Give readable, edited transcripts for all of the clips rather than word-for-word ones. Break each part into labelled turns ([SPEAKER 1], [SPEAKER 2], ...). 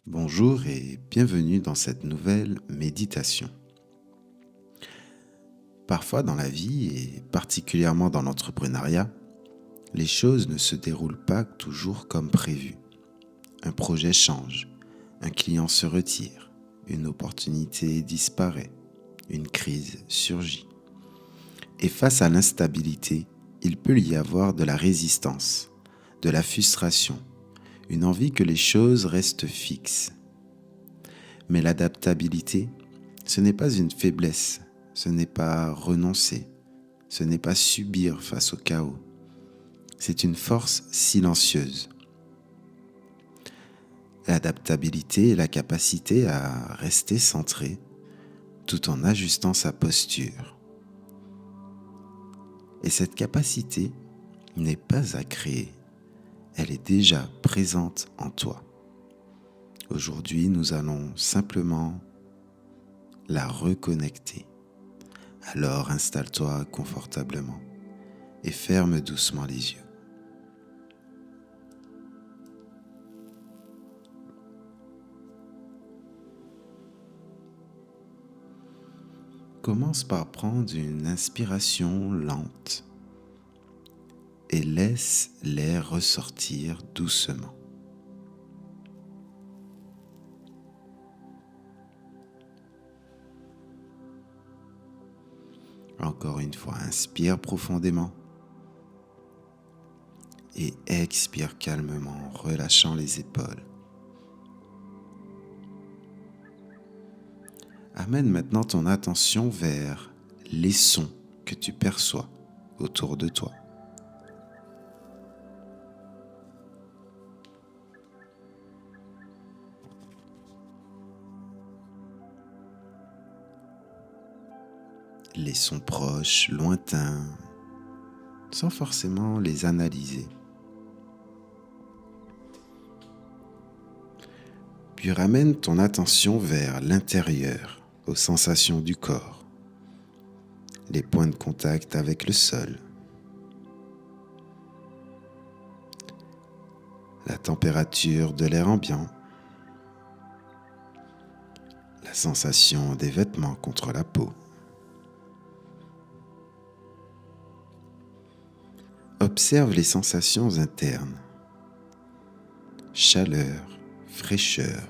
[SPEAKER 1] Bonjour et bienvenue dans cette nouvelle méditation. Parfois dans la vie et particulièrement dans l'entrepreneuriat, les choses ne se déroulent pas toujours comme prévu. Un projet change, un client se retire, une opportunité disparaît, une crise surgit. Et face à l'instabilité, il peut y avoir de la résistance, de la frustration, une envie que les choses restent fixes. Mais l'adaptabilité, ce n'est pas une faiblesse, ce n'est pas renoncer, ce n'est pas subir face au chaos. C'est une force silencieuse. L'adaptabilité est la capacité à rester centré tout en ajustant sa posture. Et cette capacité n'est pas à créer, elle est déjà présente en toi. Aujourd'hui, nous allons simplement la reconnecter. Alors installe-toi confortablement et ferme doucement les yeux. Commence par prendre une inspiration lente et laisse l'air ressortir doucement. Encore une fois, inspire profondément et expire calmement en relâchant les épaules. Amène maintenant ton attention vers les sons que tu perçois autour de toi. Les sons proches, lointains, sans forcément les analyser. Puis ramène ton attention vers l'intérieur, aux sensations du corps, les points de contact avec le sol, la température de l'air ambiant, la sensation des vêtements contre la peau. Observe les sensations internes, chaleur, fraîcheur,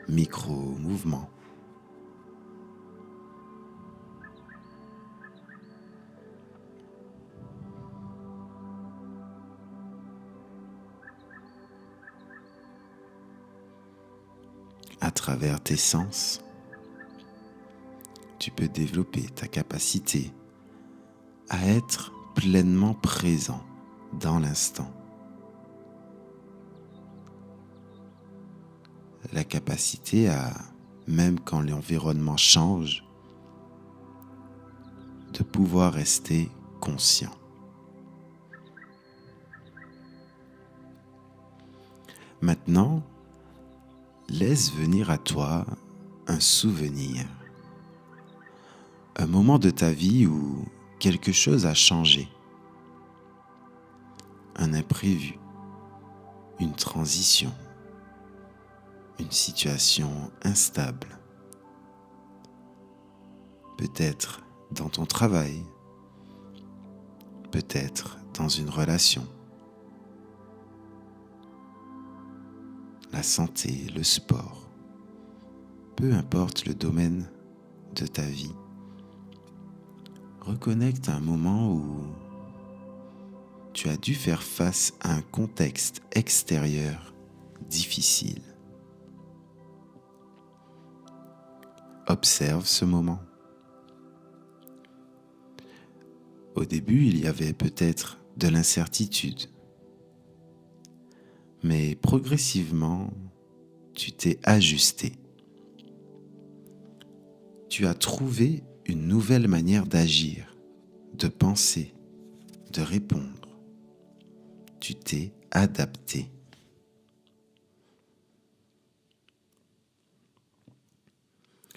[SPEAKER 1] micro-mouvements. À travers tes sens, tu peux développer ta capacité à être pleinement présent dans l'instant. La capacité à, même quand l'environnement change, de pouvoir rester conscient. Maintenant, laisse venir à toi un souvenir, un moment de ta vie où quelque chose a changé, un imprévu, une transition, une situation instable, peut-être dans ton travail, peut-être dans une relation, la santé, le sport, peu importe le domaine de ta vie. Reconnecte un moment où tu as dû faire face à un contexte extérieur difficile. Observe ce moment. Au début, il y avait peut-être de l'incertitude, mais progressivement, tu t'es ajusté. Tu as trouvé une nouvelle manière d'agir, de penser, de répondre. Tu t'es adapté.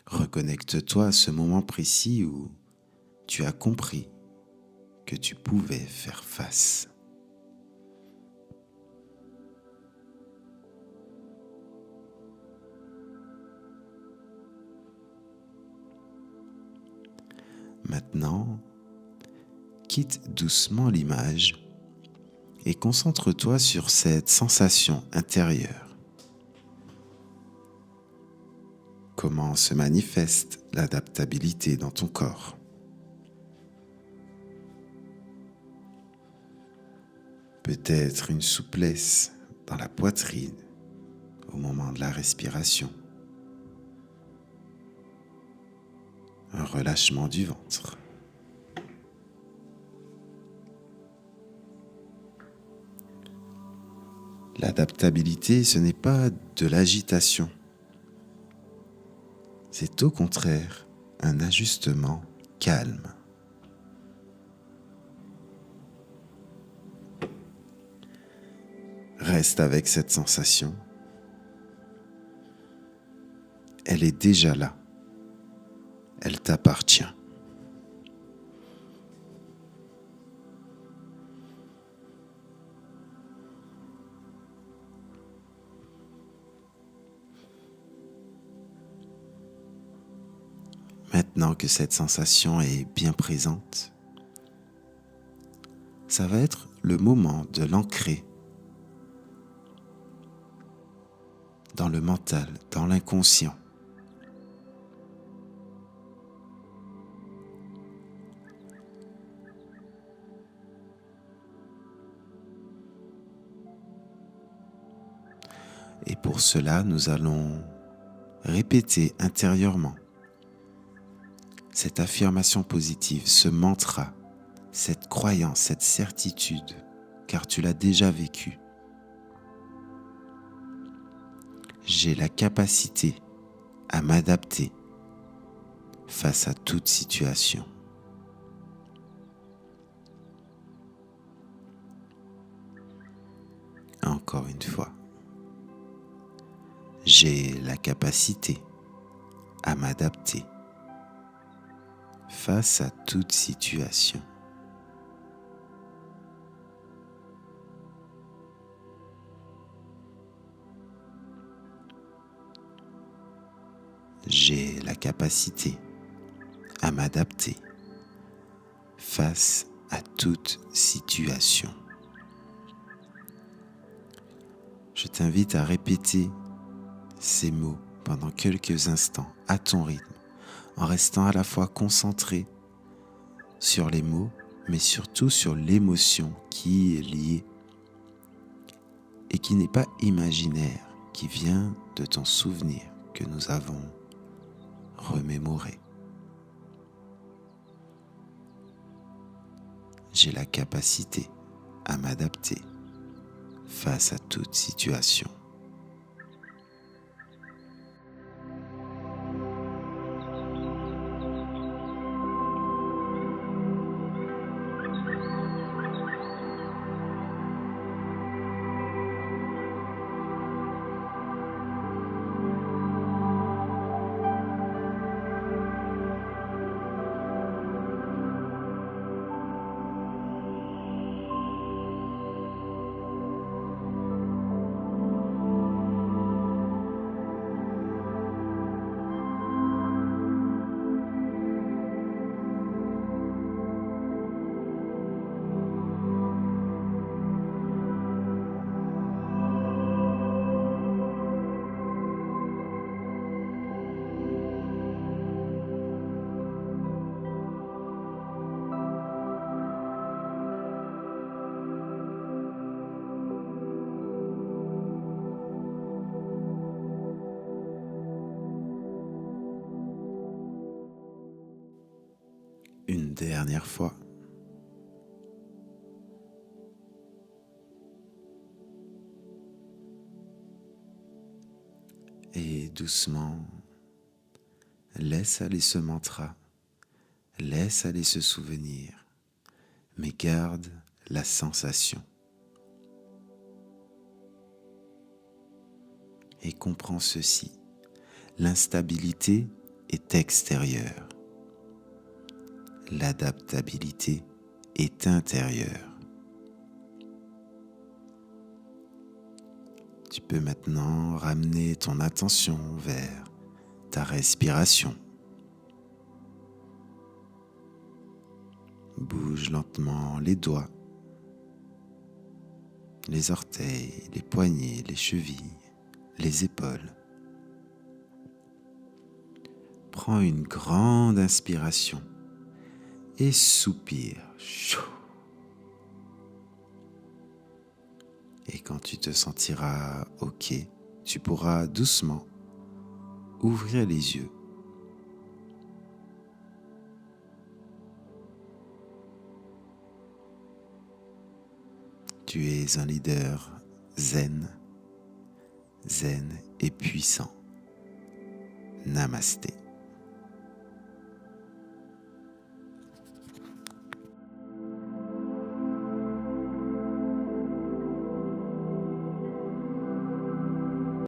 [SPEAKER 1] Reconnecte-toi à ce moment précis où tu as compris que tu pouvais faire face. Maintenant, quitte doucement l'image et concentre-toi sur cette sensation intérieure. Comment se manifeste l'adaptabilité dans ton corps? Peut-être une souplesse dans la poitrine au moment de la respiration. Un relâchement du ventre. L'adaptabilité, ce n'est pas de l'agitation. C'est au contraire un ajustement calme. Reste avec cette sensation. Elle est déjà là. Elle t'appartient. Maintenant que cette sensation est bien présente, ça va être le moment de l'ancrer dans le mental, dans l'inconscient. Et pour cela, nous allons répéter intérieurement cette affirmation positive, ce mantra, cette croyance, cette certitude, car tu l'as déjà vécu. J'ai la capacité à m'adapter face à toute situation. Encore une fois, j'ai la capacité à m'adapter face à toute situation. J'ai la capacité à m'adapter face à toute situation. Je t'invite à répéter ces mots pendant quelques instants à ton rythme, en restant à la fois concentré sur les mots, mais surtout sur l'émotion qui est liée et qui n'est pas imaginaire, qui vient de ton souvenir que nous avons remémoré. J'ai la capacité à m'adapter face à toute situation. Une dernière fois. Et doucement, laisse aller ce mantra, laisse aller ce souvenir, mais garde la sensation. Et comprends ceci, l'instabilité est extérieure. L'adaptabilité est intérieure. Tu peux maintenant ramener ton attention vers ta respiration. Bouge lentement les doigts, les orteils, les poignets, les chevilles, les épaules. Prends une grande inspiration et soupire. Et quand tu te sentiras OK, tu pourras doucement ouvrir les yeux. Tu es un leader zen et puissant. Namasté.